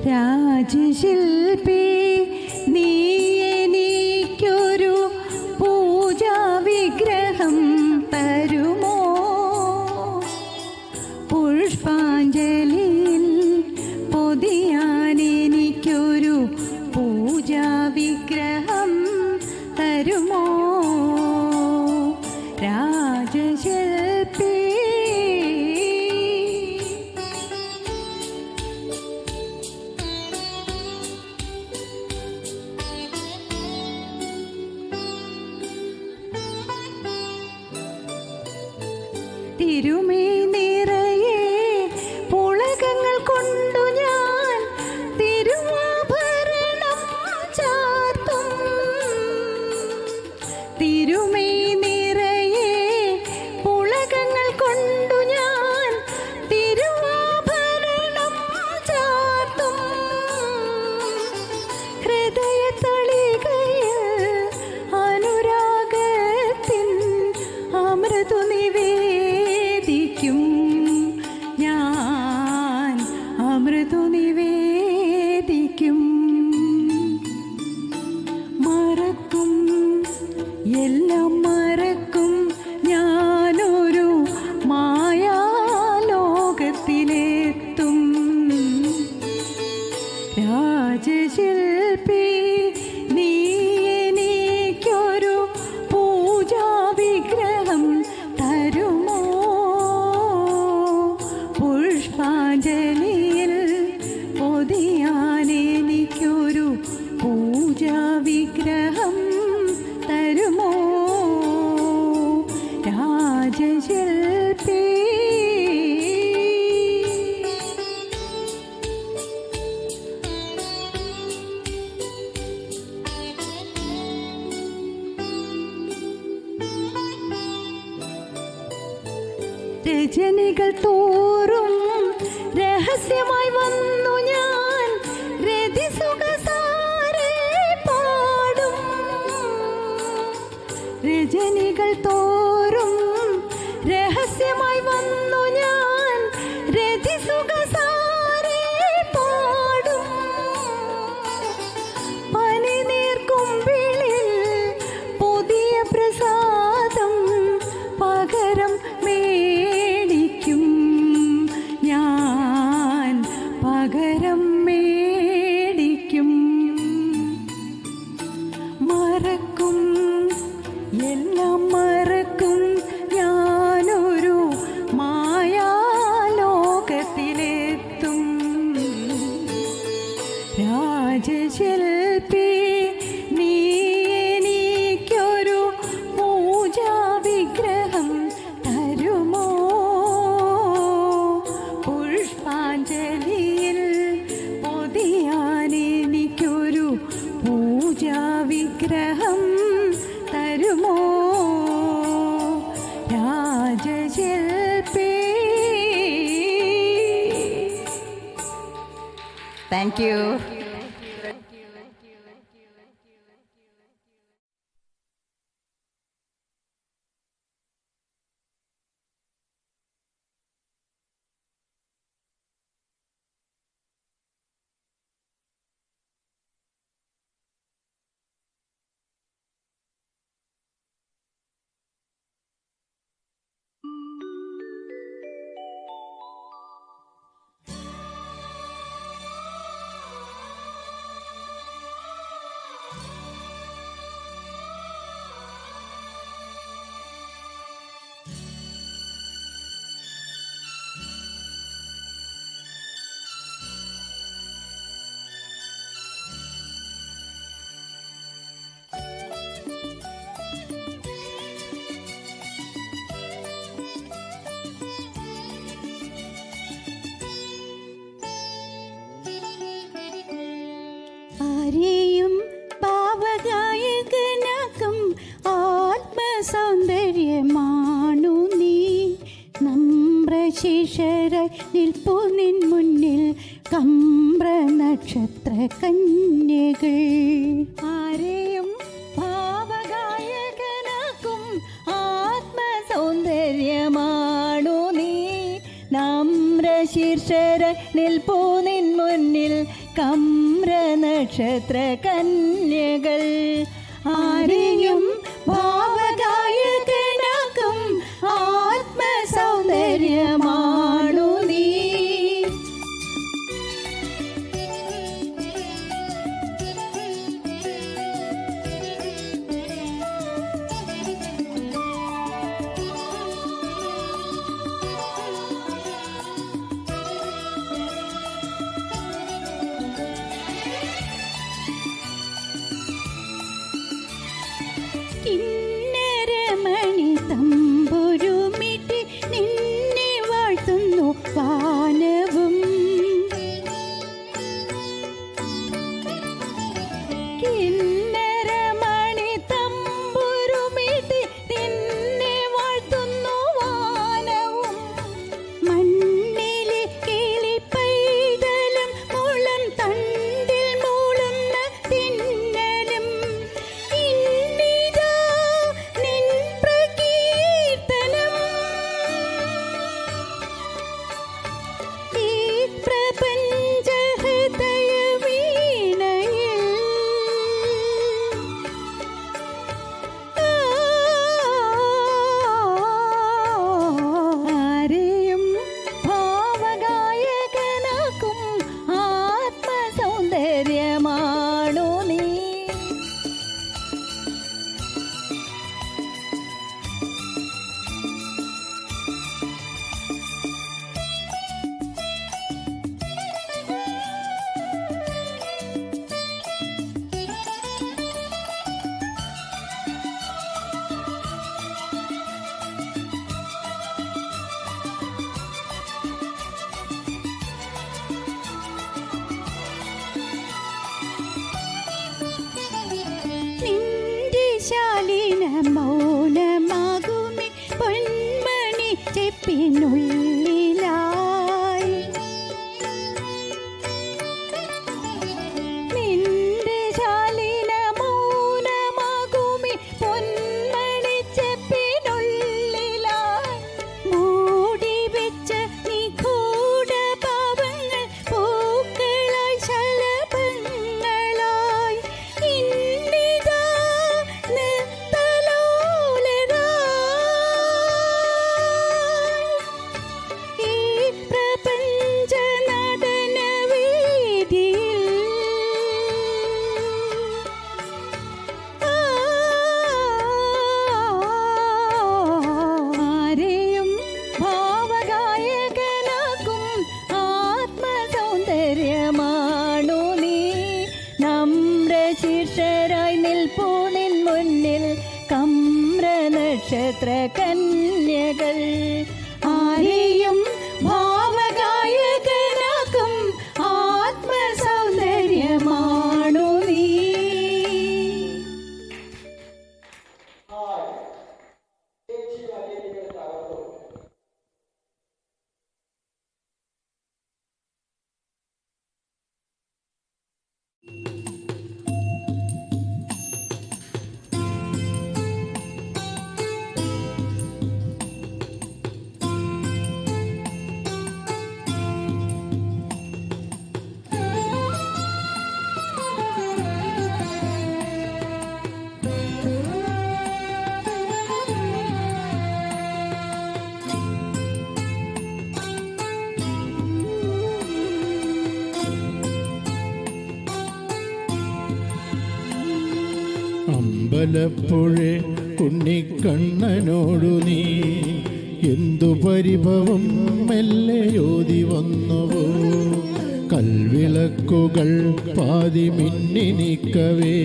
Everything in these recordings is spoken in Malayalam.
രാജശില്പി നീ എനിക്കൊരു പൂജാ വിഗ്രഹം തരുമോ? പുഷ്പാഞ്ജലിയിൽ പൊതിയാൻ എനിക്കൊരു പൂജാ വിഗ്രഹം തരുമോ? രാജശില്പി തിരുമേ നിറയെ പുളകങ്ങൾ കൊണ്ടു ഞാൻ തിരുവാഭരണം ചാർത്തും. തിരുമേ നിറയെ പുളകങ്ങൾ കൊണ്ടു ഞാൻ തിരുവാഭരണം ചാർത്തും. ഹൃദയതളികയിൽ അനുരാഗത്തിൻ അമൃതു നിവേദിക്കും ഞാൻ, അമൃതു നിവേദിക്കും. മറക്കും, എല്ലാം മറക്കും, ഞാനൊരു മായാലോകത്തിലെത്തും. രാജശില്പി നീ എനിക്കൊരു പൂജാ വിഗ്രഹം തരുമോ? പുഷ്പാഞ്ജലിയിൽ പൊതിയാൻ എനിക്കൊരു പൂജാ വിഗ്രഹം തരുമോ? രാജശില്പി രജനികൾ തോറും രഹസ്യമായി വന്നു ഞാൻ രതിസുഖസാരേ പാടും. രജനികൾ തോറും രഹസ്യമായി വന്നു ഞാൻ രതിസുഖസാരേ പാടും. പനിനീർക്കുമ്പിളിൽ പുതിയ പ്രസാദം പകരം മേടിക്കും ഞാൻ, പകരം മേടിക്കും. മറക്കും, എല്ലാം മറക്കും, ഞാനൊരു മായാലോകത്തിലെത്തും. രാജശില്പി നീ എനിക്കൊരു പൂജാ വിഗ്രഹം തരുമോ? പുഷ്പാഞ്ജലിയിൽ പൊതിയാൻ എനിക്കൊരു പൂജാ വിഗ്രഹം തരുമോ? രാജശില്പി. Thank you. ആരെയും പാവഗായകനാക്കും ആത്മസൗന്ദര്യമാണു നീ. നമ്രശിശരായി നിൽപ്പു നിൻ മുന്നിൽ കമ്പ്ര നക്ഷത്ര കന്യകൾ. ആരെയും ഭാവഗായകനാക്കും ആത്മസൗന്ദര്യമാണു നീ. നമ്രശിശരായി നിൽപ്പു നിൻ മുന്നിൽ നക്ഷത്ര കന്യകൾ ആരെയും ഭാവഗായകനാക്കും ആത്മസൗന്ദര്യമാണു നീ. കിന്നരമണി തമ്പുരുമിട്ടി നിന്നെ വാഴ്ത്തുന്നു വാനവും. കിന്നരമണി തമ്പുരുമിട്ടി നിന്നെ വാഴ്ത്തുന്നു വാനവും. മണ്ണിലെ കിളിപ്പൈതലും മുളം തണ്ടിൽ മൂളുന്ന തിന്നലും സൗന്ദര്യമാണു നീ. നിന്റെ ശാലീന മൗനമാകുമി പൊന്മണി ചെപ്പിനുള്ളിലായി. നിന്റെ ശാലീന മൗനമാകുമി പൊന്മണി ചെപ്പിനുള്ളിലായി. മൂടി വെച്ച നിഗൂഢ പാവങ്ങൾ പൂക്കളായി ശലഭങ്ങളായി. ആരെയും ഭാവഗായകനാക്കും ആത്മസൗന്ദര്യമാണു നീ. നമ്രശീർഷരായി നിൽപ്പൂ നിൻ മുന്നിൽ കമ്ര നക്ഷത്ര കന്യകൾ ആരെയും ഭാവഗായകനാക്കും ആത്മസൗന്ദര്യമാണു നീ. അമ്പലപ്പുഴേ ഉണ്ണിക്കണ്ണനോടു നീ എന്തു പരിഭവം മെല്ലയോതി വന്നുവോ. കൽവിളക്കുകൾ പാതി മിന്നി നിൽക്കവേ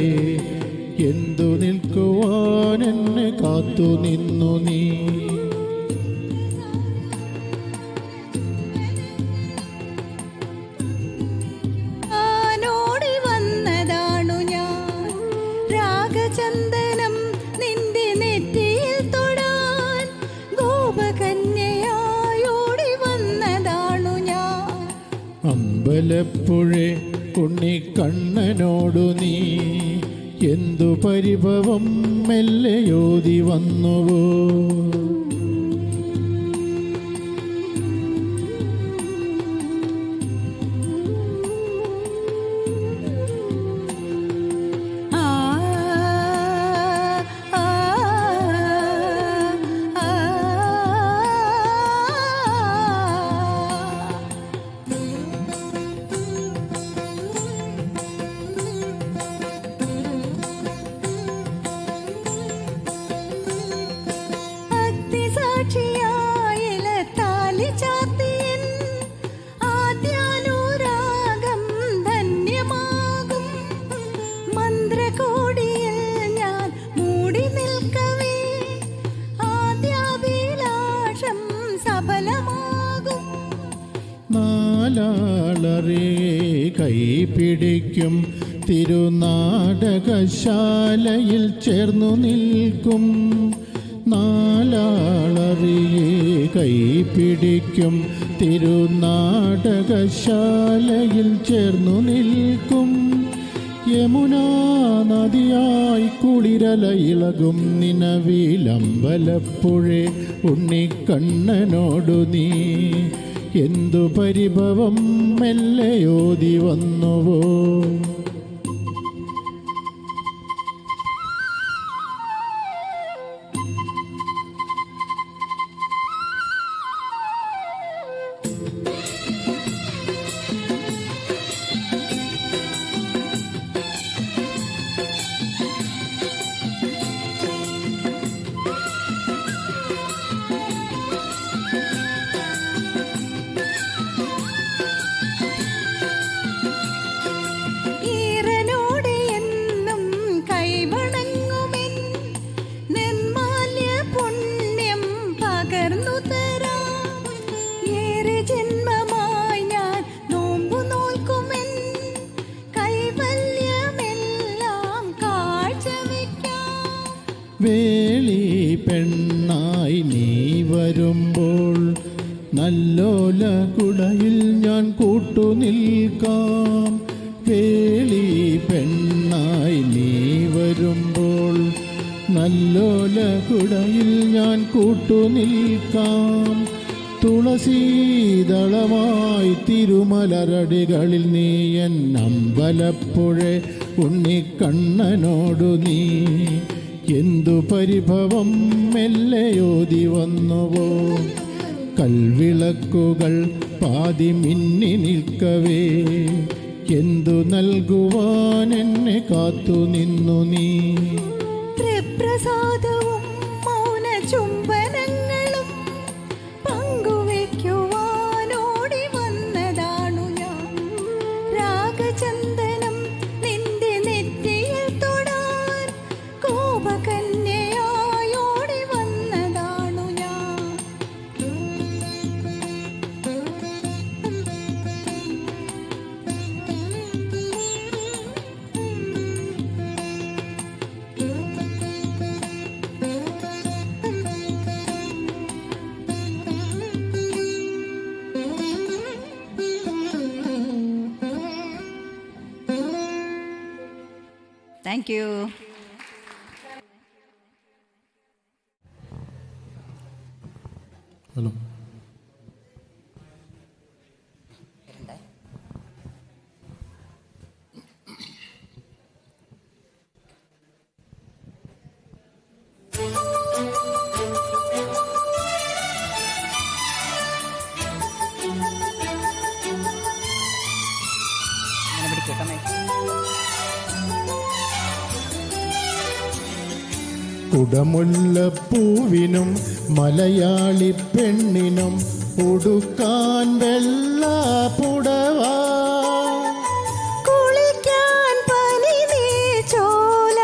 എന്തു നിൽക്കുവാനെന്നെ കാത്തു നിന്നു നീ. ചന്ദനം നിന്റെ നെറ്റിയിൽ തൊടാൻ ഗോപകന്യയായോടി വന്നതാണു ഞാൻ. അമ്പലപ്പുഴേ ഉണ്ണിക്കണ്ണനോടു നീ എന്തു പരിഭവം മെല്ലയോതി വന്നുവോ. കൈപിടിക്കും തിരുനാടകശാലയിൽ ചേർന്നു നിൽക്കും. നാലാളറിയെ കൈപിടിക്കും തിരുനാടകശാലയിൽ ചേർന്നു നിൽക്കും. യമുനാ നദിയായി കുളിരല ഇളകും നിനവിലമ്പലപ്പുഴേ ഉണ്ണിക്കണ്ണനോടു നീ എന്തു പരിഭവം മെല്ലയോതി വന്നുവോ. വേളി പെണ്ണായി നീ വരുമ്പോൾ നല്ലോല കുടയിൽ ഞാൻ കൂട്ടുനിൽക്കാം. വേളി പെണ്ണായി നീ വരുമ്പോൾ നല്ലോല കുടയിൽ ഞാൻ കൂട്ടുനിൽക്കാം. തുളസീദളമായി തിരുമലരടികളിൽ നീ എൻ അമ്പലപ്പുഴ ഉണ്ണിക്കണ്ണനോടു നീ എന്തു പരിഭവം മെല്ലയോതി വന്നുവോ. കൽവിളക്കുകൾ പാതി മിന്നി നിൽക്കവേ എന്തു നൽകുവാൻ എന്നെ കാത്തു നിന്നു നീ. പ്രസാദവും മൗന ചുംബനങ്ങളും പങ്കുവയ്ക്കുവാനോടി വന്നതാണു ഞാൻ. രാഗചന്ദനം നിന്റെ നെറ്റിയിൽ തൊടാൻ കോപകന്യയായോടി വന്നതാണു ഞാൻ. Thank you. ഹലോ. കുടമുല്ലപ്പൂവിനും മലയാളി പെണ്ണിനും ഉടുക്കാൻ വെള്ള പുടവ, കുളിക്കാൻ പനിനീർച്ചോല,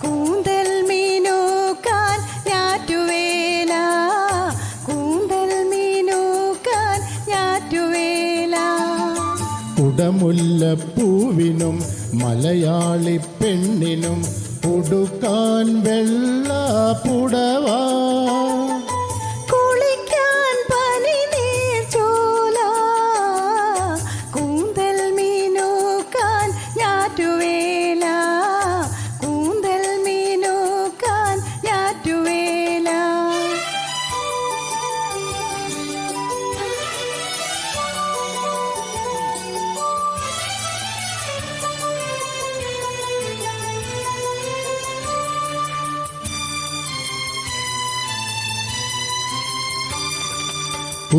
കൂന്തൽ മീനൂക്കാൻ ഞാറ്റുവേല, കൂന്തൽ മീനൂക്കാൻ ഞാറ്റുവേല. കുടമുല്ലപ്പൂവിനും മലയാളി പെണ്ണിനും ഉടുക്കാൻ വെള്ള പുടവ, കുളിക്കാൻ പനിനീർച്ചോല, കൂന്തൽ മീനൂക്കാൻ ഞാറ്റുവേല, കൂന്തൽ മീനൂക്കാൻ ഞാറ്റുവേല.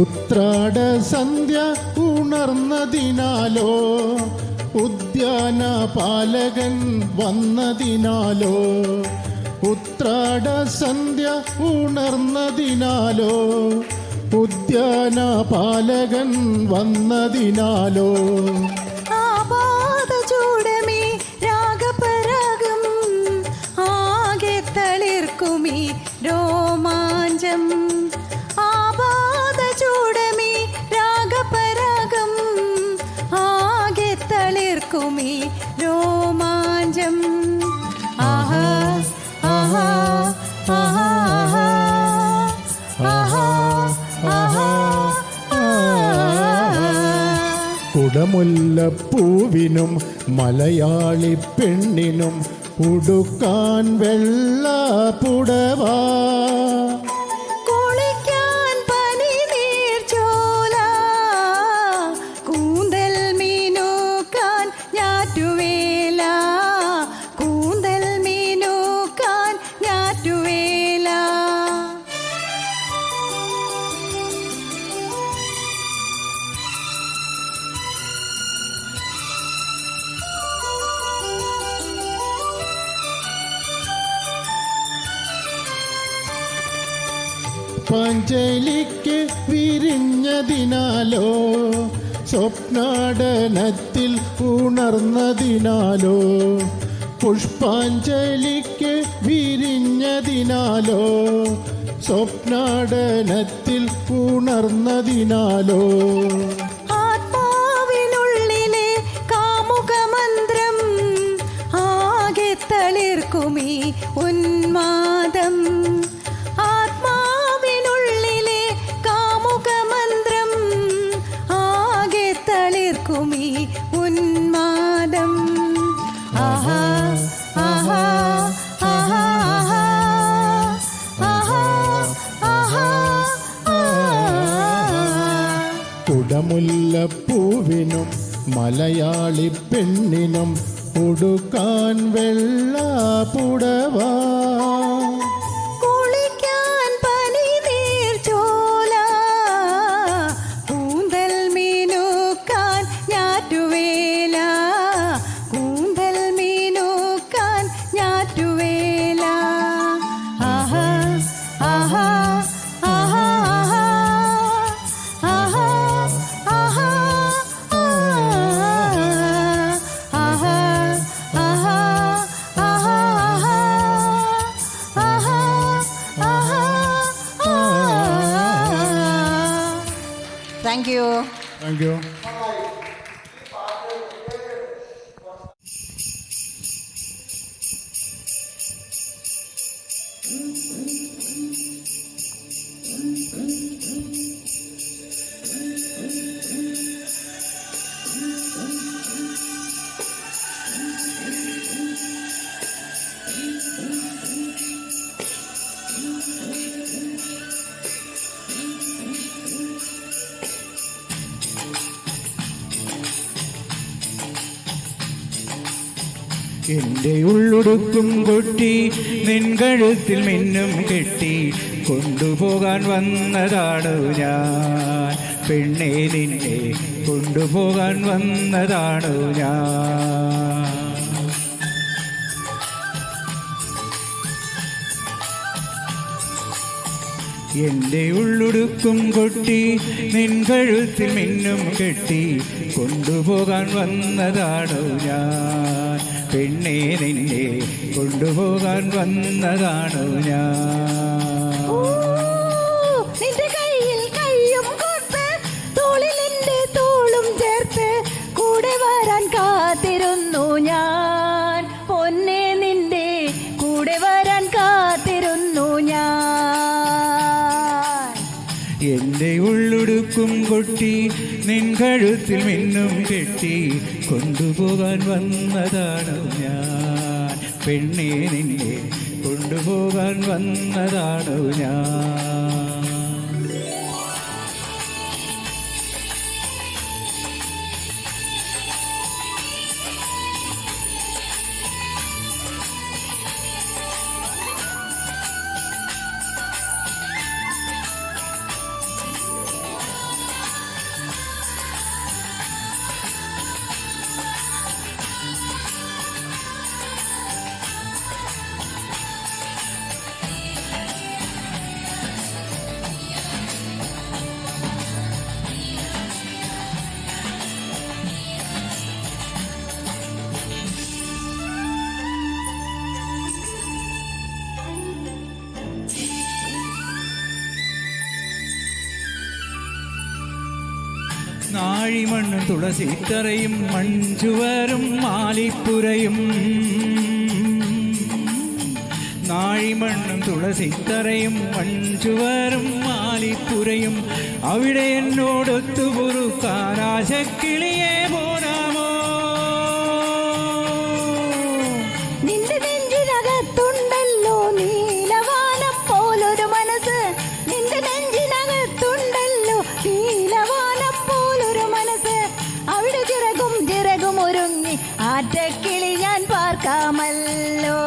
ഉത്രാട സന്ധ്യ ഉണർന്നതിനാലോ ഉദ്യാന പാലകൻ വന്നതിനാലോ, ഉത്രാട സന്ധ്യ ഉണർന്നതിനാലോ ഉദ്യാന പാലകൻ വന്നതിനാലോ. ആപാദചൂടമേ രാഗപരാഗം ആകെ തളിർക്കുമീ രോമാഞ്ചം. ആപാദചൂടമേ രാഗപരാഗം കുടമുല്ലപ്പൂവിനും മലയാളി പെണ്ണിനും ഉടുക്കാൻ വെള്ള പുടവ, കുളിക്കാൻ പനിനീർച്ചോല, കൂന്തൽ മീനൂക്കാൻ ഞാറ്റുവേല, കൂന്തൽ മീനൂക്കാൻ ഞാറ്റുവേല. പഞ്ചലിക്ക് വിരിഞ്ഞതിനാലോ സ്വപ്നാടനത്തിൽ ഉണർന്നതിനാലോ, പുഷ്പാഞ്ജലിക്ക് വിരിഞ്ഞതിനാലോ സ്വപ്നാടനത്തിൽ ഉണർന്നതിനാലോ, ആത്മാവിനുള്ളിലെ കാമുകമന്ത്രം ആകെ തളിർക്കുമീ ഉന്മാദം, ആത്മാവിനുള്ളിലെ കാമുകമന്ത്രം ആകെ തളിർക്കുമീ ഉന്മാദം. ആഹാ ആഹാ ആഹാ ആഹാ ആഹാ ആഹാ. കുടമുല്ലപ്പൂവിനും മലയാളി പെണ്ണിനും ഉടുക്കാൻ വെള്ള പുടവ, കുളിക്കാൻ പനിനീർച്ചോല, കൂന്തൽ മീനൂക്കാൻ ഞാറ്റുവേല, കൂന്തൽ മീനൂക്കാൻ ഞാറ്റുവേല. ആഹാ ആഹാ ആഹാ ആഹാ ആഹാ ആഹാ ആഹാ ആഹാ ആഹാ ആഹാ. Thank you. Thank you. എൻ്റെ ഉള്ളുടുക്കും കൊട്ടി നിൻ കഴുത്തിൽ മിന്നും കെട്ടി കൊണ്ടുപോകാൻ വന്നതാണു ഞാൻ, പെണ്ണെ നിന്നെ കൊണ്ടുപോകാൻ വന്നതാണു ഞാൻ. എൻ്റെ ഉള്ളുടുക്കും കൊട്ടി നിൻ കഴുത്തിൽ മിന്നും കെട്ടി കൊണ്ടുപോകാൻ വന്നതാണു ഞാൻ, പെണ്ണെ നിന്നെ കൊണ്ടുപോകാൻ വന്നതാണു ഞാൻ. നിന്റെ കയ്യിൽ കയ്യും കൊടുത്ത് തോളിൽ എന്റെ തോളും ചേർത്ത് കൂടെ വരാൻ കാത്തിരുന്നു ഞാൻ, പൊന്നെ നിന്റെ കൂടെ വരാൻ കാത്തിരുന്നു ഞാൻ. എൻ്റെ ഉള്ളുടുക്കും കൊട്ടി നിൻ കഴുത്തിൽ മിന്നും കെട്ടി കൊണ്ടുപോകാൻ വന്നതാണു ഞാൻ, പെണ്ണെ നിന്നെ കൊണ്ടുപോകാൻ വന്നതാണു ഞാൻ. നാഴിമണ്ണും തുളസിത്തറയും മൺചുവരും മാലിപ്പുരയും നാഴിമണ്ണും തുളസിത്തറയും മൺചുവരും മാലിപ്പുരയും അവിടെ എന്നോടൊത്തു പൊറുക്കാൻ ആശക്കിളിയെ പോരാമോ? നിന്റെ നെഞ്ചിനകത്തുണ്ടല്ലോ നീലവാനം പോലൊരു മനസ്സ്, നിന്റെ നെഞ്ചിനകത്തുണ്ടല്ലോ നീലവാനം പോലൊരു മനസ്സ്. അവിടെ ചിറകും ചിറകും ഒരുങ്ങി ആറ്റക്കിളി ഞാൻ പാർക്കാമല്ലോ.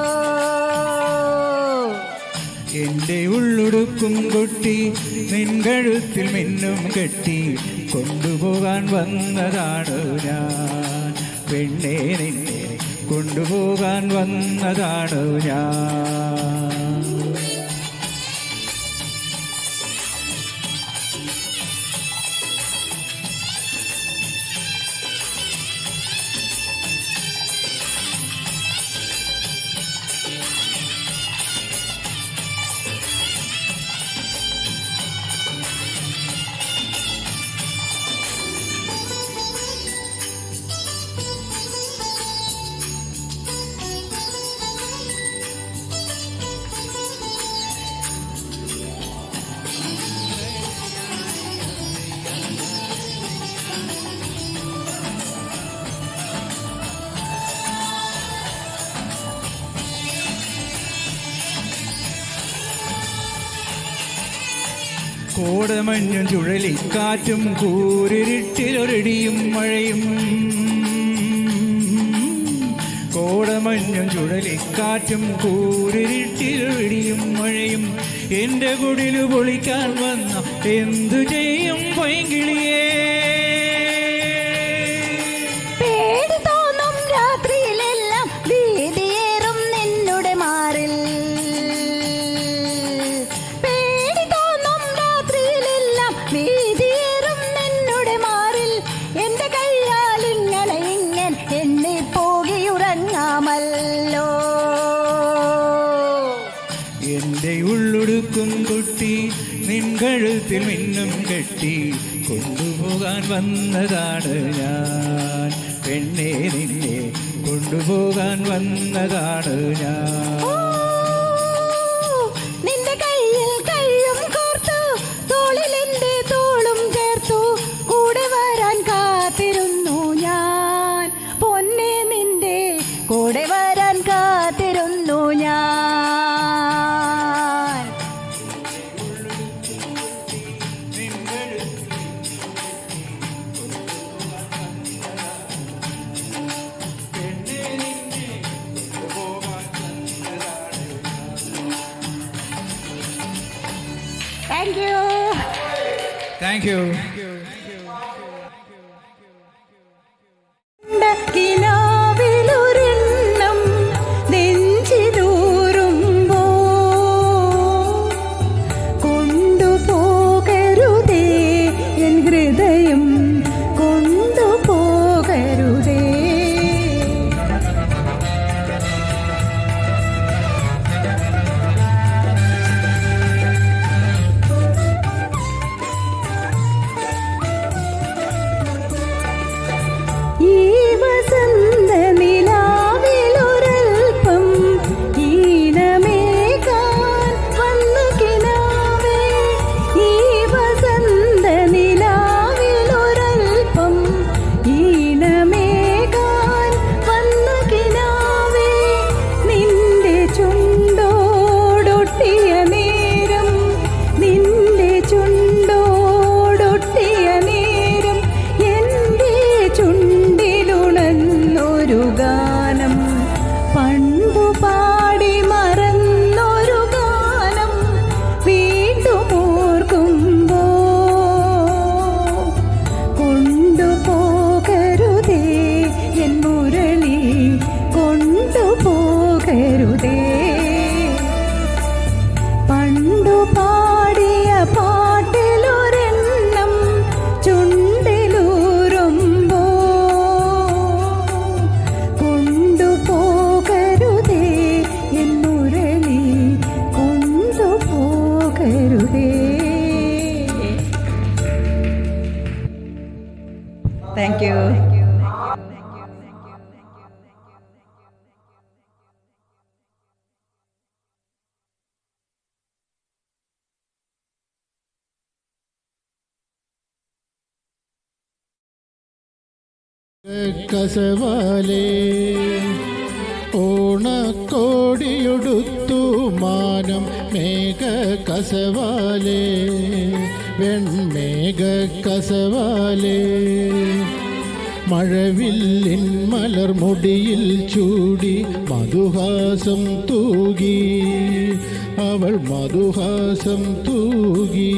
എൻ്റെ ഉള്ളുടുക്കും കൊട്ടി നിൻ കഴുത്തിൽ മിന്നും കെട്ടി കൊണ്ടുപോകാൻ വന്നതാണ് ഞാൻ പെണ്ണേ, നിന്നെ കൊണ്ടുപോകാൻ വന്നതാണ് ഞാൻ. കോടമഞ്ഞും ചുഴലിക്കാറ്റും കൂരിരുട്ടിലൊരിടിയും മഴയും, കോടമഞ്ഞും ചുഴലിക്കാറ്റും കൂരിരുട്ടിലൊരിടിയും മഴയും എൻ്റെ കുടിലു പൊളിക്കാൻ വന്ന എന്തു ചെയ്യും പൈങ്കിളിയേ? പേടി തോന്നും രാത്രിയിലെല്ലാം ഭീതിയേറും നിന്നുടെ മാറിൽ, പേടി തോന്നും രാത്രിയിലെല്ലാം ഭീതിയേറും നിന്നുടെ മാറിൽ. എന്റെ കയ്യാൽ ഇങ്ങനെ എന്നെ പോകിയുറങ്ങാമല്ലോ. എൻ്റെ ഉള്ളുടുക്കും കുട്ടി നിൻ കഴുത്തിൽ മിന്നും കെട്ടി കൊണ്ടുപോകാൻ വന്നതാണ് ഞാൻ പെണ്ണേ, നിന്നെ കൊണ്ടുപോകാൻ വന്നതാണ് ഞാൻ. നിന്റെ കയ്യിൽ കയ്യും കോർത്തു തോളിൽ എന്റെ തോളും ചേർത്തു കൂടെ വരാൻ കാത്തിരുന്നു ഞാൻ പൊന്നെ, നിന്റെ കൂടെ വരാൻ കാത്തിരുന്നു ഞാൻ. Thank you. Thank you. കിനാവിലൊരെണ്ണം നെഞ്ചിലൂറുമ്പോ കൊണ്ടുപോകരുതേ എൻ ഹൃദയം, കൊണ്ടുപോകരുതേ. കസവാലേ ഓണക്കോടിയുടുത്തു മാനം മേഘ കസവാലേ വെൺമേഘ കസവാലേ മഴവില്ലിൻ മലർമുടിയിൽ ചൂടി മധുഹാസം തൂകി അവൾ മധുഹാസം തൂകി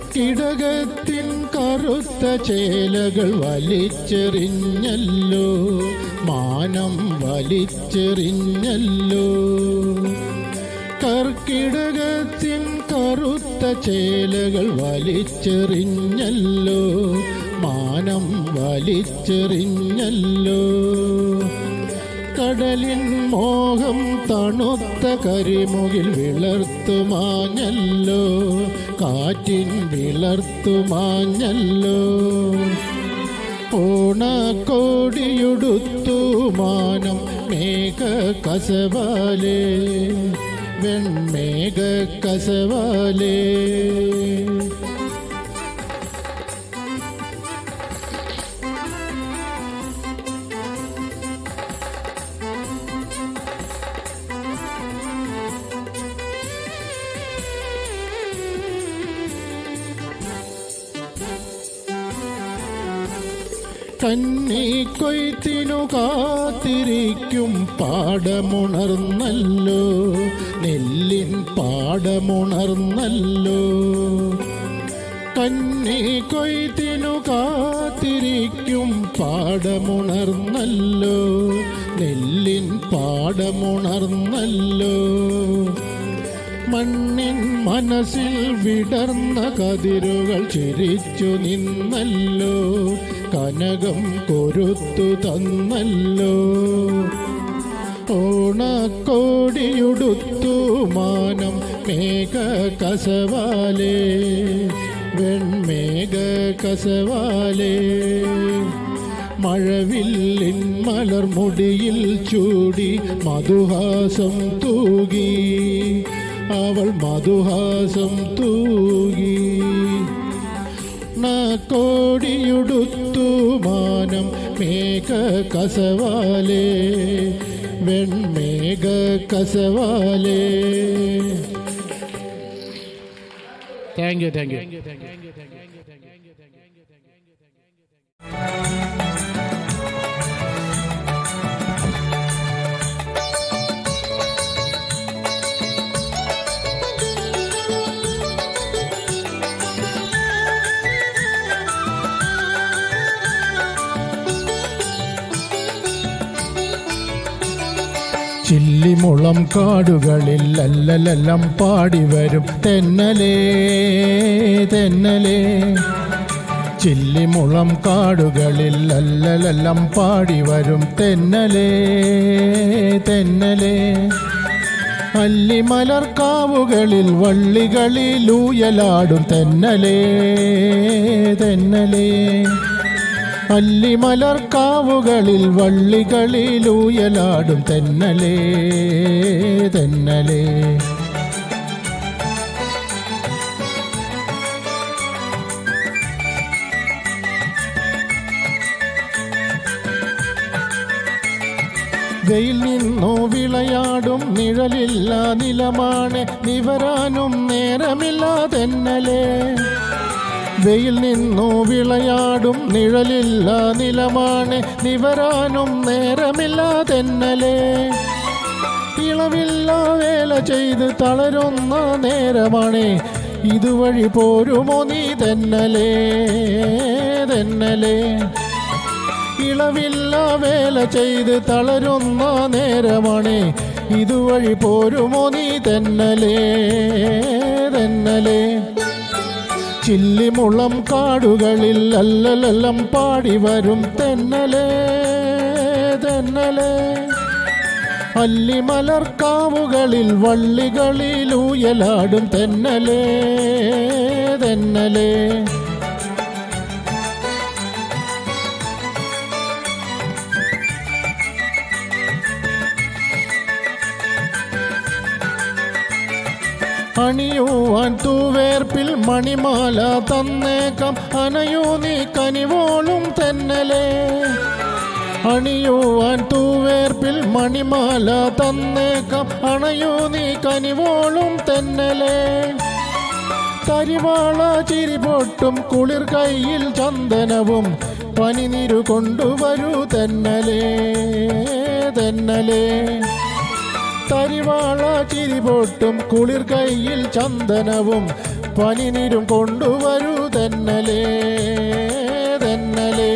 കർക്കിടകത്തിൻ കറുത്ത ചേലകൾ വലിച്ചെറിഞ്ഞല്ലോ മാനം വലിച്ചെറിഞ്ഞല്ലോ കർക്കിടകത്തിൻ കറുത്ത ചേലകൾ വലിച്ചെറിഞ്ഞല്ലോ മാനം വലിച്ചെറിഞ്ഞല്ലോ കടലിൻ മോഹം തണുത്ത കരിമുകിൽ വിളർത്തുമാഞ്ഞല്ലോ കാറ്റിൻ വിളർത്തുമാഞ്ഞല്ലോ ഓണക്കോടിയുടുത്തു മാനം മേഘ കസവാലേ വെൺമേഘ കസവാലേ കന്നിക്കൊയ്ത്തിനു കാത്തിരിക്കും പാടമുണർന്നല്ലോ നെല്ലിൻ പാടമുണർന്നല്ലോ കന്നിക്കൊയ്ത്തിനു കാത്തിരിക്കും പാടമുണർന്നല്ലോ നെല്ലിൻ പാടമുണർന്നല്ലോ മണ്ണിൻ മനസ്സിൽ വിടർന്ന കതിരുകൾ ചിരിച്ചു നിന്നല്ലോ കനകം കൊരുത്തു തന്നല്ലോ ഓണക്കോടിയുടുത്തു മാനം മേഘ കസവാലേ വെൺമേഘ കസവാലേ മഴവില്ലിൻ മലർമുടിയിൽ ചൂടി മധുഹാസം തൂകി അവൾ മധുഹാസം തൂകി കോടിയുടുത്തു മാനം മേഘ കസവാലേ വെൺമേഘ കസവാലേ. Thank you. ചില്ലിമുളം കാടുകളിൽ അല്ലലെല്ലാം പാടി വരും തെന്നലേ തെന്നലേ. ചില്ലിമുളം കാടുകളിൽ അല്ലലെല്ലാം പാടി വരും തെന്നലേ തെന്നലേ. അല്ലിമലർക്കാവുകളിൽ വള്ളികളിലൂയലാടും തെന്നലേ തെന്നലേ. അല്ലിമലർക്കാവുകളിൽ വള്ളികളിലൂയലാടും തെന്നലേ തെന്നലേ. വെയിൽ നിന്നു വിളയാടും നിഴലില്ല നിലമാണ് നിവരാനും നേരമില്ല തെന്നലേ. വെയിൽ നിന്നു വിളയാടും നിഴലില്ല നിലമാണ് നിവരാനും നേരമില്ല തെന്നലേ. ഇളവില്ല വേല ചെയ്ത് തളരുന്ന നേരമാണ് ഇതുവഴി പോരുമോ നീ തെന്നലേ തെന്നലേ. ഇളവില്ല വേല ചെയ്ത് തളരുന്ന നേരമാണ് ഇതുവഴി പോരുമോ നീ തെന്നലേ തെന്നലേ. ചില്ലിമുളം കാടുകളിൽ അല്ലലെല്ലാം പാടി വരും തെന്നലേ തെന്നലേ. അല്ലിമലർക്കാവുകളിൽ വള്ളികളിലൂയലാടും തെന്നലേ തെന്നലേ. അണിയുവാൻ തൂവേർപ്പിൽ മണിമാല തന്നേക്കാം, അനയൂ നീ കനിവോളും തെന്നലേ. അണിയുവാൻ തൂവേർപ്പിൽ മണിമാല തന്നേക്കാം, അണയൂ നീ കനിവോളും തെന്നലേ. തരിവാള ചിരിപൊട്ടും കുളിർ കയ്യിൽ ചന്ദനവും പനിനീരു കൊണ്ടുവരൂ തെന്നലേ, തെന്നലേ. തരിവാള ചിരിപൊട്ടും കുളിർ കയ്യിൽ ചന്ദനവും പനിനീരും കൊണ്ടുവരൂ തെന്നലേ, തെന്നലേ.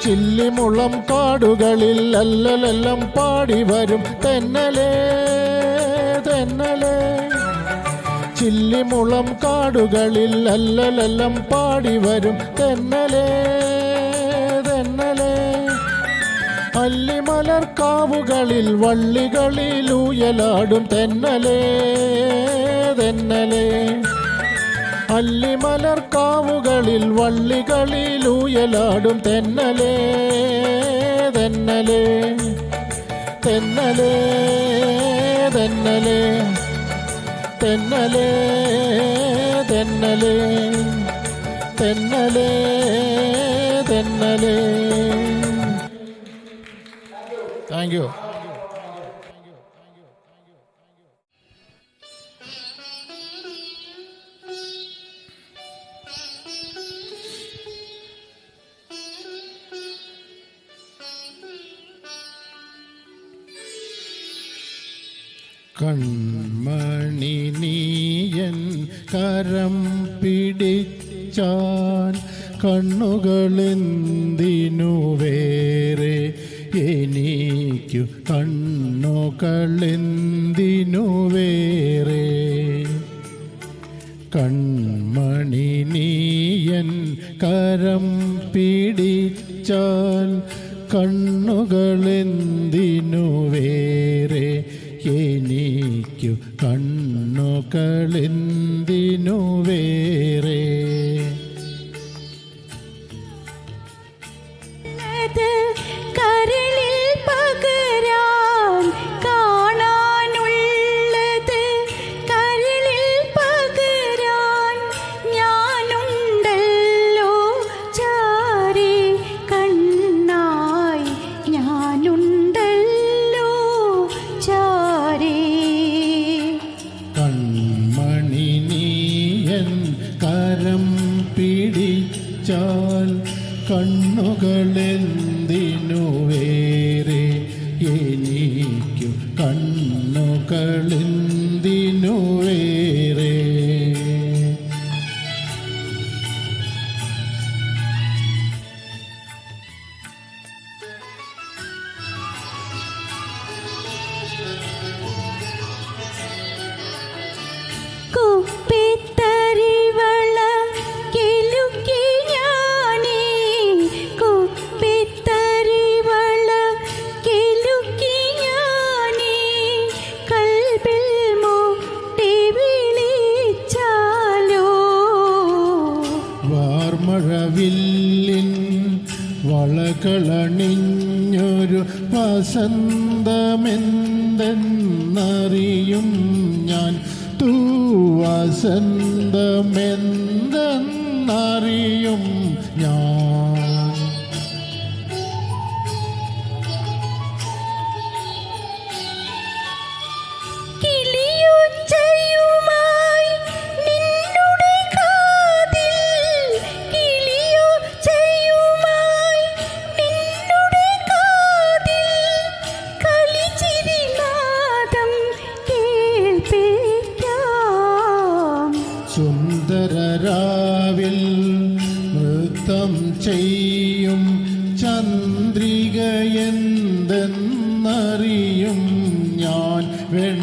ചില്ലിമുളം കാടുകളിൽ അല്ലലെല്ലാം പാടി വരും തെന്നലേ, തെന്നലേ. ചില്ലിമുളം കാടുകളിൽ അല്ലലെല്ലാം പാടി വരും തെന്നലേ, തെന്നലേ. അല്ലിമലർക്കാവുകളിൽ വള്ളികളിലൂയലാടും തെന്നലേ, തെന്നലേ. അല്ലിമലർക്കാവുകളിൽ വള്ളികളിലൂയലാടും തെന്നലേ, തെന്നലേ. തെന്നലേ, തെന്നലേ. തെന്നലേ, തെന്നലേ. തെന്നലേ, തെന്നലേ. Thank you. കൺമണി നീയൻ കരം പിടിച്ചാൽ കണ്ണുകളെന്തിനു വേറെ, എനിക്കു കണ്ണുകളെന്തിനു വേറെ. കൺമണി നീയൻ കരം പിടിച്ചാൽ കണ്ണുകളെന്തിനു വേറെ, എനിക്കു കണ്ണുകളെന്തിനു വേറെ. കരളിൽ പകരാൻ കാണാനുള്ളത്, കരളിൽ പകരാൻ ഞാനുണ്ടല്ലോ ചാരി, കണ്ണായി ഞാനുണ്ടല്ലോ ചാരി. കൺമണി നീയൻ കരം പിടിച്ചാൽ കണ്ണുകളെന്തിനു വേറെ, എനിക്കു കണ്ണുകളെന്തിനു വേറെ. കുപ്പിത്തരിവള കിലുക്കി ഞാനേ, കുപ്പിത്തരിവള കിലുക്കി ഞാനേ, കൽബിൽ മുട്ടി വിളിച്ചാലോ. വാർമഴവില്ലിൻ വളകളണിഞ്ഞൊരു വസന്തമെന്തെന്നറിയും ഞാൻ, വസന്തമെന്തെന്നറിയും ഞാൻ. കിളിയൊച്ചയുമായി നിന്നുടെ കാതിൽ, കിളിയൊച്ചയുമായി നിന്നുടെ കാതിൽ കളിച്ചിരിനാദം കേൾപ്പിക്കാം. സുന്ദരരാവിൽ നൃത്തം ചെയ്യും ചന്ദ്രികയെന്തെന്നറിയും ഞാൻ, വെൺ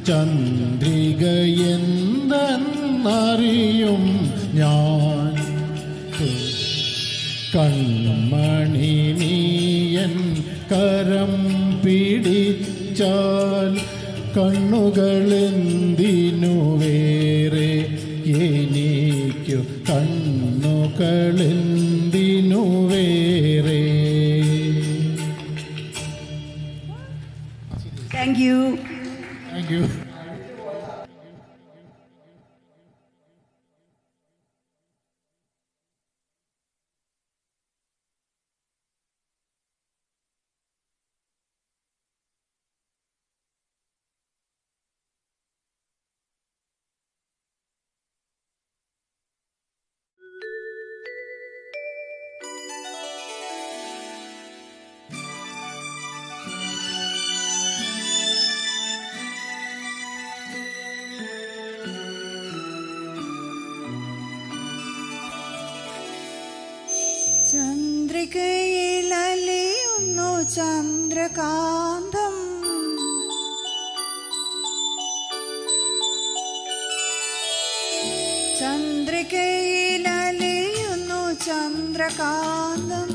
ചന്ദ്രികയെന്തെന്നറിയും ഞാൻ. കൺമണി നീയൻ കരം പിടിച്ചാൽ കണ്ണുകളെന്തിനു വേറെ, എനിക്കു മക്കളെന്തിനു വേറെ. Thank you. Thank you. ചന്ദ്രികയിലലിയുന്നു ചന്ദ്രകാന്തം, ചന്ദ്രികയിലലിയുന്നു ചന്ദ്രകാന്തം,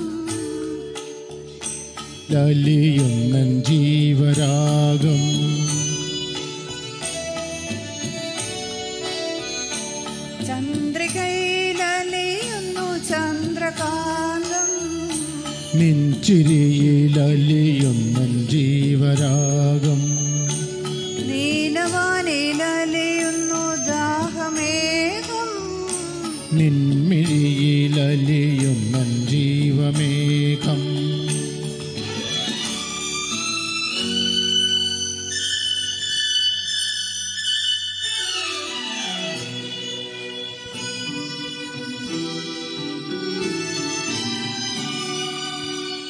ലലിയുന്നൻ ജീവരാഗം ചന്ദ്രികയിലലിയുന്നു ചന്ദ്രകാന്തം, നിൻചിരിയിലലിയുന്നൻ ജീവരാഗം നീലവാനിലലിയുന്നു ദാഹമേഘം, നിൻമിഴിയിലലിയുന്നൻ ജീവമേഘം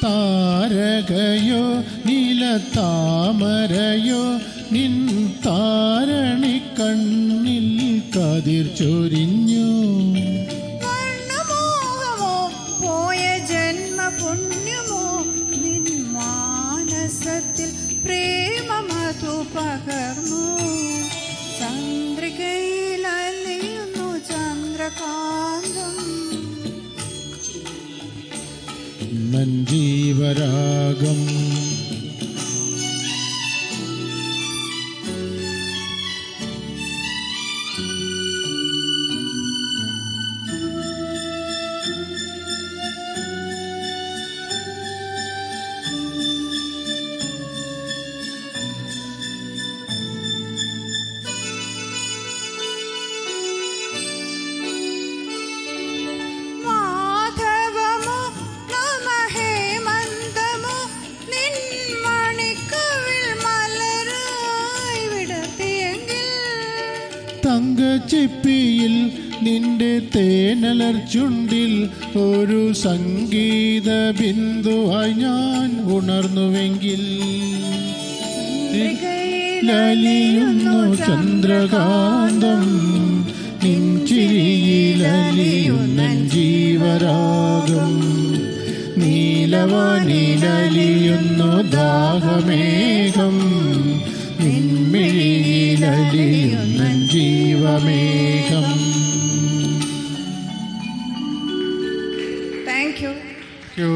താരകയോ നീലത്താമരയോ നിൻ താരണിക്കണ്ണിൽ കതിർ ചൊരിഞ്ഞു. വർണ്ണമോഹമോ പോയ ജന്മപുണ്യമോ നിൻ മാനസത്തിൽ പ്രേമമധു പകർന്നു. ചന്ദ്രികയിലലിയുന്നു ചന്ദ്രകാന്തം, നൻ ജീവരാഗം മാധവമോ നമഹേമന്തമോ നിൻ മണിക്കവിൾ മലരായി വിടർത്തിയെങ്കിൽ, തങ്കച്ചിപ്പിയിൽ നിന്റെ തേനലർ ചുണ്ടിൽ ഒരു സംഗീത ബിന്ദുവായി ഞാൻ ഉണർന്നുവെങ്കിൽ. ലലിയുന്നു ചന്ദ്രകാന്തം നിൻ ചിരിയിലലിയുന്നൻ ജീവരാഗം, നീലവാനിലലിയുന്നു ദാഹമേഘം, നിൻമിഴിയിലലിയുന്നൻ ജീവമേഘം. Thank you.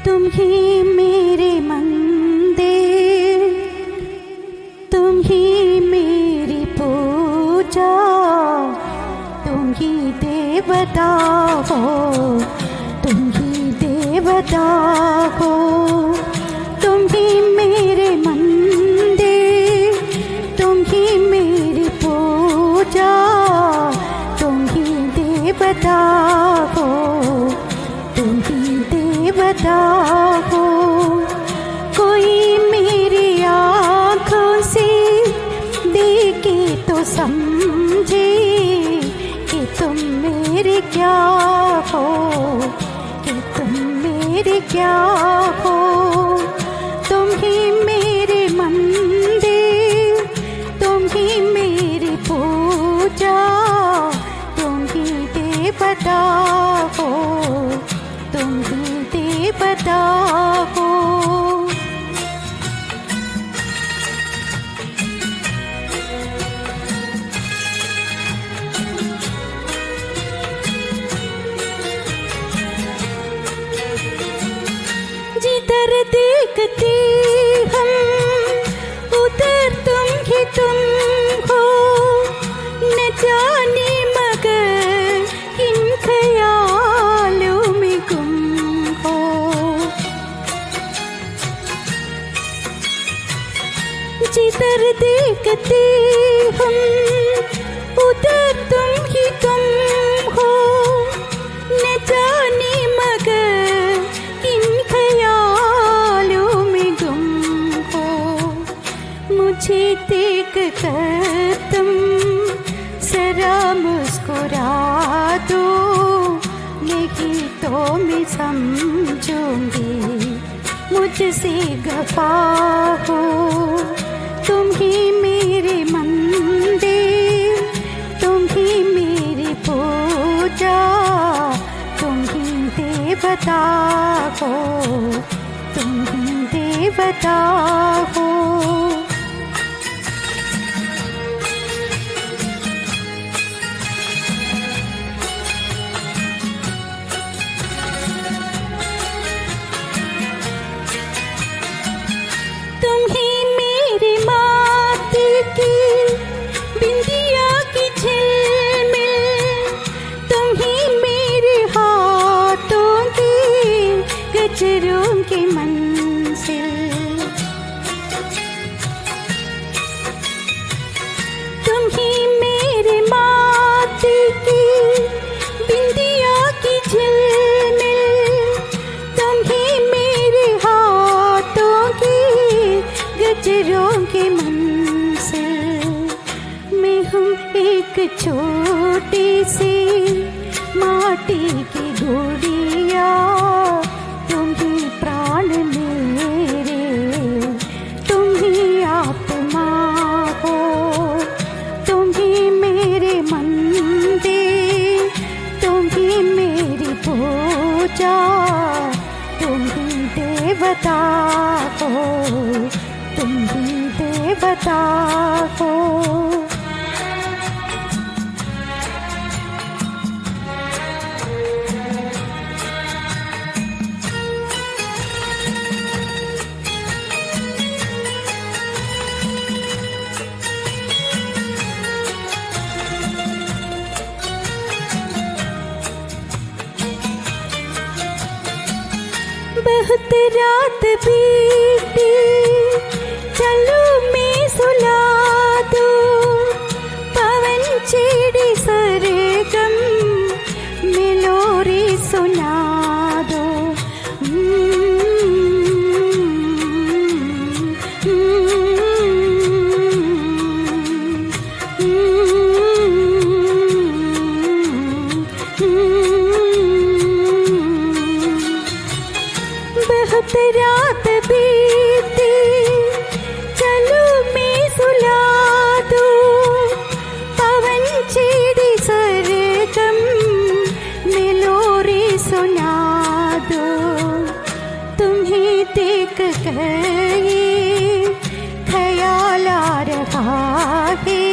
तुम ही मेरे मंदिर, तुम ही मेरी पूजा, तुम ही देवता हो, तुम ही देवता हो, तुम ही मेरे मंदिर, तुम ही मेरी पूजा, तुम ही देवता हो, तुम ही देवता हो। कोई मेरी आँखों से देखे तो समझे कि तुम मेरे क्या हो, कि तुम मेरे क्या हो। तुम ही मेरे मंदिर, तुम ही मेरी पूजा, तुम ही देवता हो, तुम ही देवता हो। देखते हम उधर तुम ही तुम हो, न जाने मगर इन ख्यालों में गुम हो। जिधर देखते हम उधर तुम ही तुम हो, न जाने मगर किन ख्यालों में गुम हो। मुझे देख कर तुम जरा मुस्कुरा दो, नहीं तो मैं समझूंगी मुझसे गफा हो। तुम ही मेरे मंदिर, तुम ही मेरी पूजा, तुम ही देवता हो, तुम ही देवता हो। तुम ही मेरे माथे की बिंदिया की झिलमिल, तुम ही मेरे हाथों की गजरों की मंजिल। तुम ही मेरे माथे की बिंदिया की झिलमिल, तुम ही मेरे हाथों की गजरों की मंजिल। मैं हूँ एक छोटी सी माटी की गुड़िया, तुम ही प्राण मेरे, तुम ही आत्मा हो। तुम ही मेरे मंदिर, तुम ही मेरी पूजा, तुम ही देवता हो, तुम ही देवता हो। बहुत रात बीती, चलो मैं सुला दूं, पवन छेड़े सरगम में लोरी सुना दो। बहुत रात बीती, चलो मैं सुला दूं, पवन छेड़े सरगम में लोरी सुना दो। तुम्हें देख कर ये ख्याल आ रहा है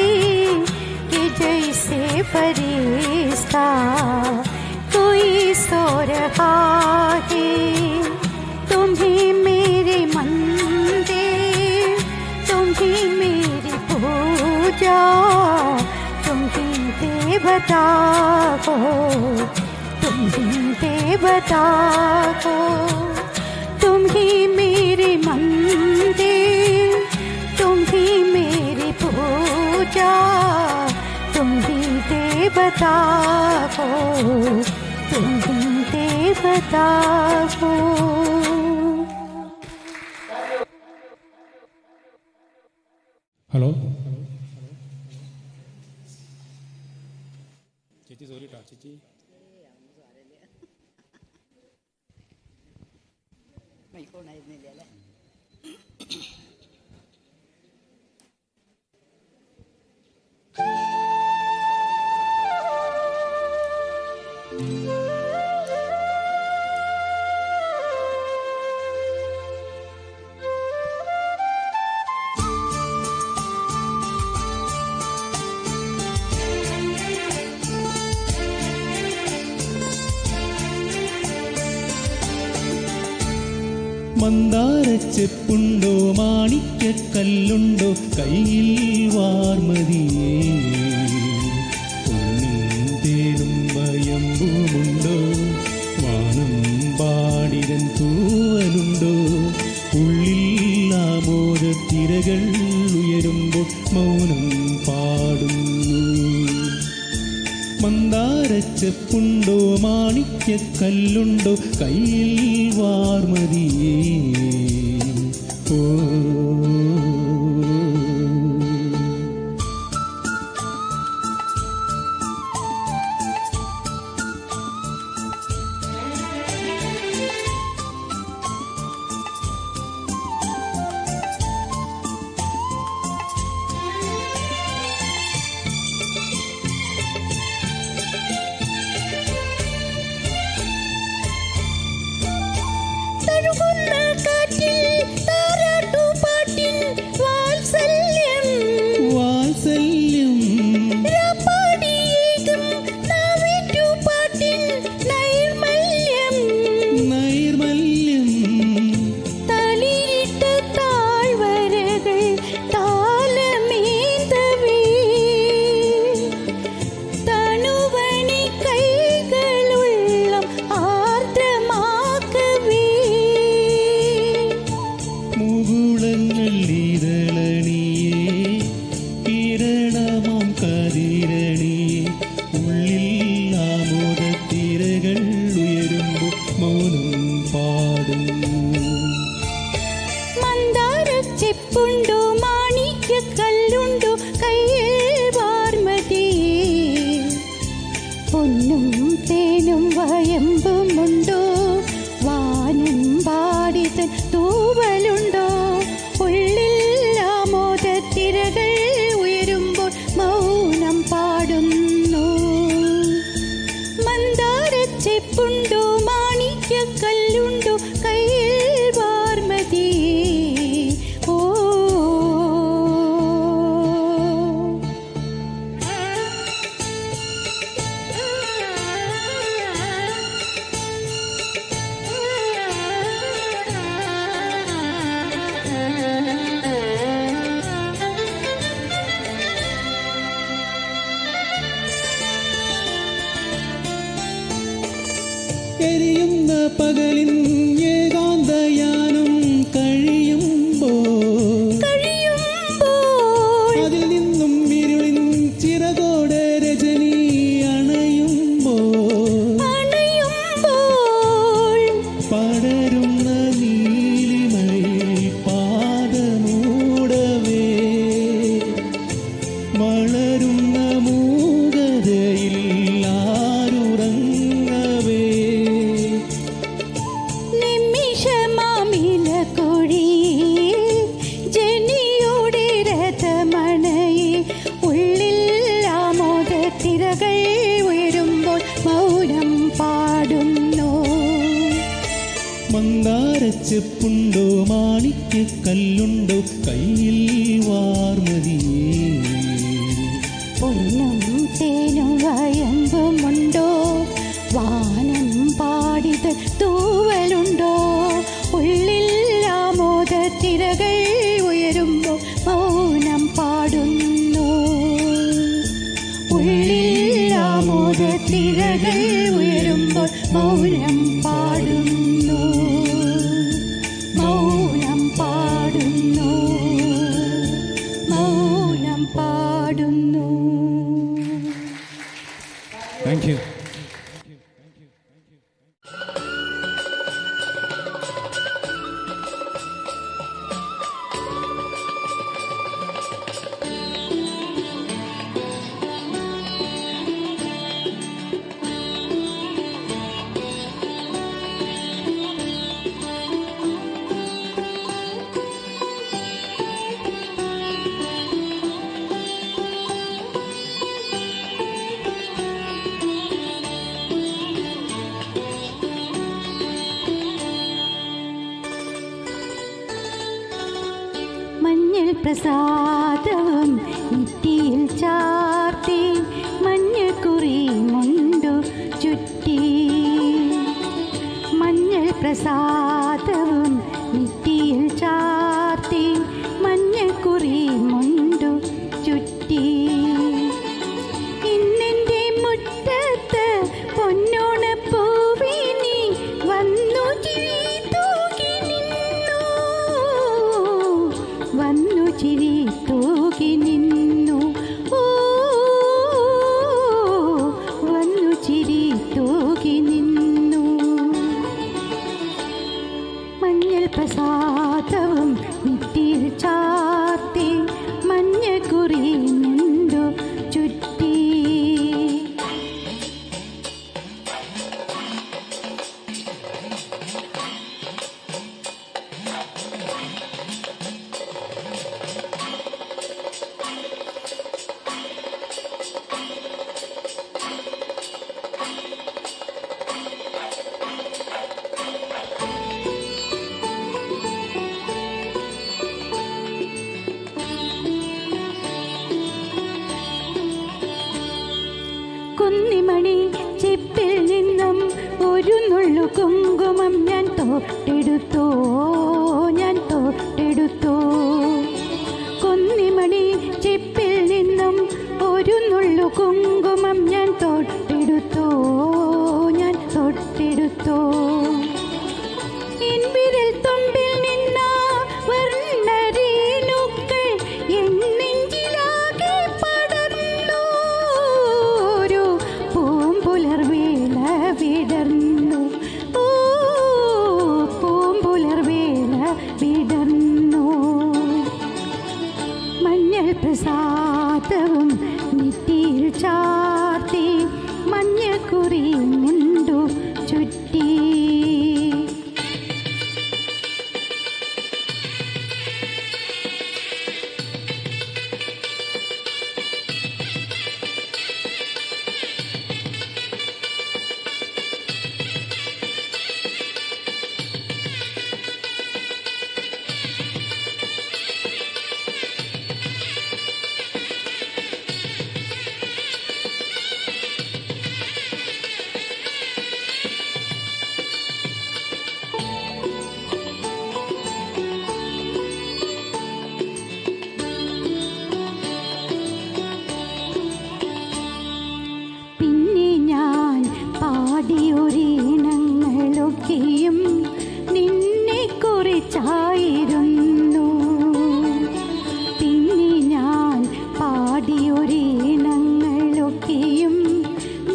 कि जैसे फरिश्ता कोई सो रहा है। तुम ही मेरे मंदिर, तुम ही मेरी पूजा, तुम ही देवता हो, तुम ही देवता हो। तुम ही मेरे मंदिर, तुम ही मेरी पूजा, तुम ही देवता हो, तुम ही देवता हो। ഹലോ ചേച്ചി സോറി ട്ടാ ചേച്ചി മൈക്കോണായിരുന്നില്ല അല്ലേ? മന്ദാരച്ചെപ്പുണ്ടോ മാണിക്യക്കല്ലുണ്ടോ കയ്യിൽ വാർമതിയേ പൊന്നും തേനും വയമ്പുമുണ്ടോ വാനം പാടിരൻ തൂവലുണ്ടോ ഉള്ളിൽ ആമോദത്തിരകൾ ഉയരുമ്പോൾ മൗനം പാടുന്നു മന്ദാരച്ചെപ്പുണ്ടോ മാണിക്യക്കല്ലുണ്ടോ കയ്യിൽ വാർമതിയേ ഓ തഴുകുന്ന കാറ്റിൽ താരാട്ടുപാട്ടിൻ വാത്സല്യം വാത്സല്യം രാപ്പാടിയേകും നാവേറ്റുപാട്ടിൻ നൈർമല്യം നൈർമല്യം തളിരിട്ട താഴ്വരകൾ താലമേന്തവേ തണുവണി കൈകളുള്ളം ആർദ്രമാക്കവേ മുകുളങ്ങൾ ഇതളണിയേ കിരണമാം കതിരണിയേ ഉള്ളിൽ ആമോദത്തിരകൾ ഉയരുമ്പോൾ മൗനം പാടുന്നു മന്ദാരച്ചെപ്പുണ്ടോ മാണിക്യക്കല്ലുണ്ടോ കയ്യിൽ വാർമതിയേ പൊന്നും തേനും വയമ്പുമുണ്ടോ വാനം പാടിതൻ തൂവലുണ്ടോ ഉള്ളിൽ ആമോദത്തിരകൾ ഉയരുമ്പോൾ മൗനം പാടുന്നു മന്ദാരച്ചെപ്പുണ്ടോ മാണിക്യക്കല്ലുണ്ടോ കയ്യിൽ വാർമതിയേ ഓ എരിയുന്ന പകലിൻ ഏകാന്തയാനം കഴിയുമ്പോൾ അതിൽ നിന്നും ഇരുളിൻ ചിറകോടെ രജനി അണയുമ്പോൾ പടരുന്ന നീലിമയിൽ പാദമൂടവേ വളരുന്ന മൂകതയിൽ ആരുറങ്ങവേ നിമിഷമാമില കൊഴിയേ ജനിയുടെ രഥമണയെ ഉള്ളിൽ ആമോദത്തിരകൾ ഉയരുമ്പോൾ മൗനം പാടുന്നു മന്ദാരച്ചെപ്പുണ്ടോ മാണിക്യക്കല്ലുണ്ടോ കയ്യിൽ വാർമതിയേ പൊന്നും തേനും വയമ്പുമുണ്ടോ വാനം പാടിത് തൂവലുണ്ടോ ഉള്ളിൽ ആമോദത്തിരകൾ ഉയരുമ്പോൾ മൗനം പാടുന്നു ഉള്ളിൽ ആമോദത്തിരകൾ ഉയരുമ്പോൾ മൗനം പാടുന്നു മൗനം പാടുന്നു മൗനം പാടുന്നു. താങ്ക് യു പ്രസാദവും നെറ്റിയിൽ ചാർത്തി മഞ്ഞക്കുറി മുണ്ടു ചുറ്റി മഞ്ഞൾ പ്രസാദവും നെറ്റിയിൽ ചാർത്തി മഞ്ഞക്കുറി മുണ്ടു ചുറ്റി ഇന്നെൻ്റെ മുറ്റത്ത് പൊന്നോണപ്പൂവിനി വന്നു ചിരി തൂകി നിന്നു വന്നു ചിരി തൂകി നിന്നു ഓ വന്നു ചിരി തൂകി നിന്നു മഞ്ഞൾ പ്രസാദവും നെറ്റിയിൽ ചാർത്തി മഞ്ഞക്കുറി മുണ്ടു ചുറ്റി കുന്നിമണി ചിപ്പിൽ നിന്നും ഒരു നുള്ളു കുങ്കുമം ഞാൻ തൊട്ടെടുത്തു ഞാൻ തൊട്ടെടുത്തു കുന്നിമണി ചിപ്പിൽ നിന്നും ഒരു നുള്ളു കുങ്കുമം ഞാൻ തൊട്ടെടുത്തു ഞാൻ തൊട്ടെടുത്തു എൻ വിരൽ തുമ്പിൽ നിന്ന വർണ്ണരേണുക്കൾ എൻ നെഞ്ചിലാകെ പടർന്നു ഒരു പൂമ്പുലർവേള വിടർന്നു ഓ പൂമ്പുലർവേള വിടർന്നു മഞ്ഞൾ പ്രസാദവും നെറ്റിയിൽ ചാർത്തി മഞ്ഞക്കുറി മുണ്ടു ചുറ്റി പിന്നെ ഞാൻ പാടിയൊരീണങ്ങളൊക്കെയും നിന്നെ കുറിച്ചായിരുന്നു പിന്നെ ഞാൻ പാടിയൊരീണങ്ങളൊക്കെയും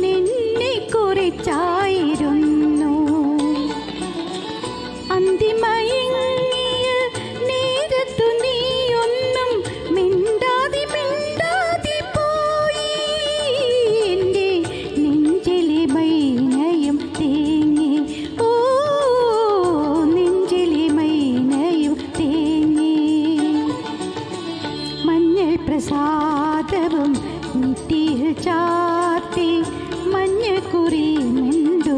നിന്നെ കുറിച്ചായിരുന്നു അന്തിമയങ്ങിയ നേരത്തു നീയൊന്നും മിണ്ടാതെ മിണ്ടാതെ പോയി എൻ്റെ നെഞ്ചിലെ മൈനയും തേങ്ങി ഓ നെഞ്ചിലെ മൈനയും തേങ്ങി മഞ്ഞൾ പ്രസാദവും നെറ്റിയിൽ ചാർത്തി മഞ്ഞക്കുറി മുണ്ടു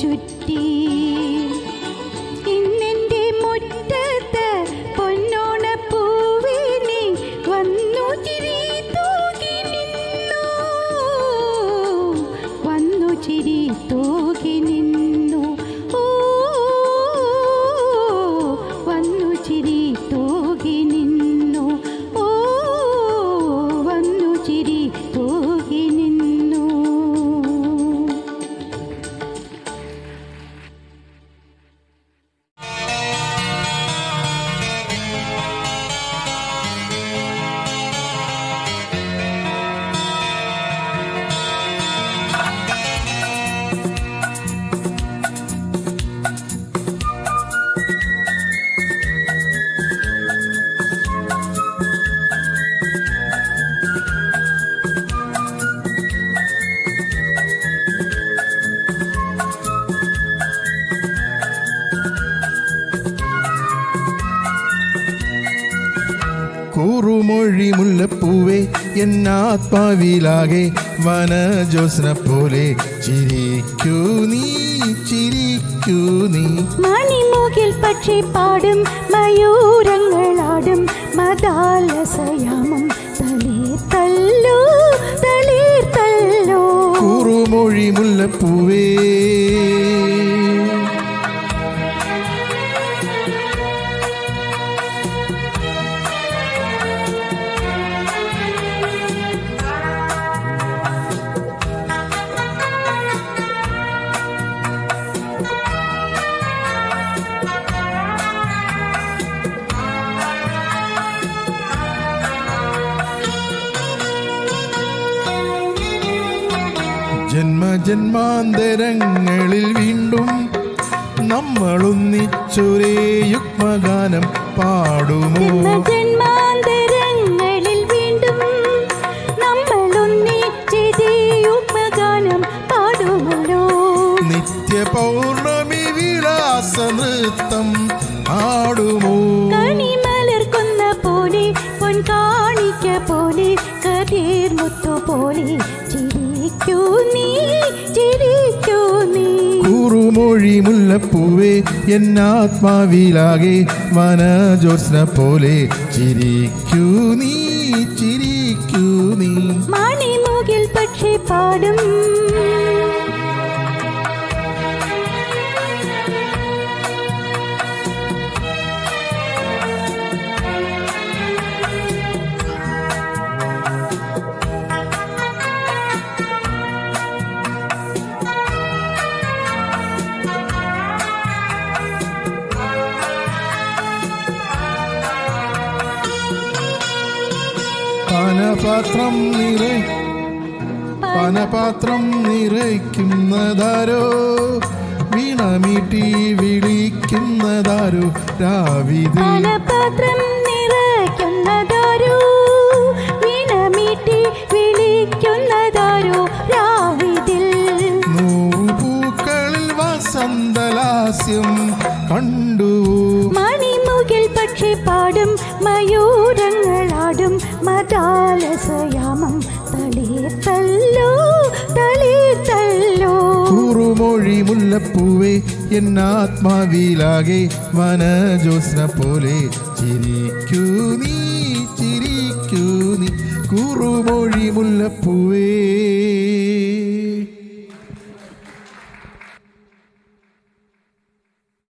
ചുറ്റി ഇന്നെൻ്റെ മുറ്റത്ത് പൊന്നോണപ്പൂവിനി വന്നു ചിരി തൂകി നിന്നു വന്നു ചിരി തൂകി നിന്നു ഓ വന്നു ചിരി തൂകി നിന്നു ഓ വന്നു ചിരി തൂകി നിന്നു കൂറുമൊഴി മുല്ലപ്പൂവേ എന്നാത്മാവിലാകെ വനജോസ്ന പോലെ ചിരിക്കൂ നീ ചിരിക്കൂ നീ മണിമൂകിൽ പക്ഷി പാടും മയൂരങ്ങളാടും മദാലസയാമം തളീർത്തല്ലോ തളീർത്തല്ലോ കൂറുമൊഴി മുല്ലപ്പൂവേ ജന്മാന്തരങ്ങളിൽ വീണ്ടും നമ്മളൊന്നിച്ചൊരേ യുഗ്മഗാനം പാടുമോ? ജന്മാന്തരങ്ങളിൽ വീണ്ടും നമ്മളൊന്നിച്ചൊരേ യുഗ്മഗാനം പാടുമല്ലോ. നിത്യ പൗർണമി വിലാസ നൃത്തം ആടുമോ? കണിമലർക്കുന്ന പോലെ പൊൻകാണിക്ക പോലെ കതിർ മുത്തു പോലെ ചിരിക്കൂ നീ, ചിരിക്കൂ നീ. കുറുമൊഴി മുല്ലപ്പൂവേ എന്നാത്മാവിലാകെ വനജോത്സ്ന പോലെ ചിരിക്കൂ നീ, ചിരിക്കൂ നീ. മണിമുകിൽ പക്ഷി പാടും പാനപാത്രം നിറയ്ക്കുന്നതാരോ, വീണമീട്ടി വിളിക്കുന്നതാരോ, രാവിതിൽ പാനപാത്രം നിറയ്ക്കുന്നതാരോ, വീണമീട്ടി വിളിക്കുന്നതാരോ, രാവിതിൽ. പൂക്കളിൽ വസന്തലാസ്യം കണ്ടു. മണിമുകിൽ പക്ഷി പാടും മയൂരങ്ങളാടും മദാലസയാമം തളിർത്തല്ലോ, തളിർത്തല്ലോ. കുറുമൊഴി മുല്ലപ്പൂവേ എന്നാത്മാവിലാകെ വനജോത്സ്ന പോലെ ചിരിക്കൂ നീ, ചിരിക്കൂ നീ. കുറുമൊഴി മുല്ലപ്പൂവേ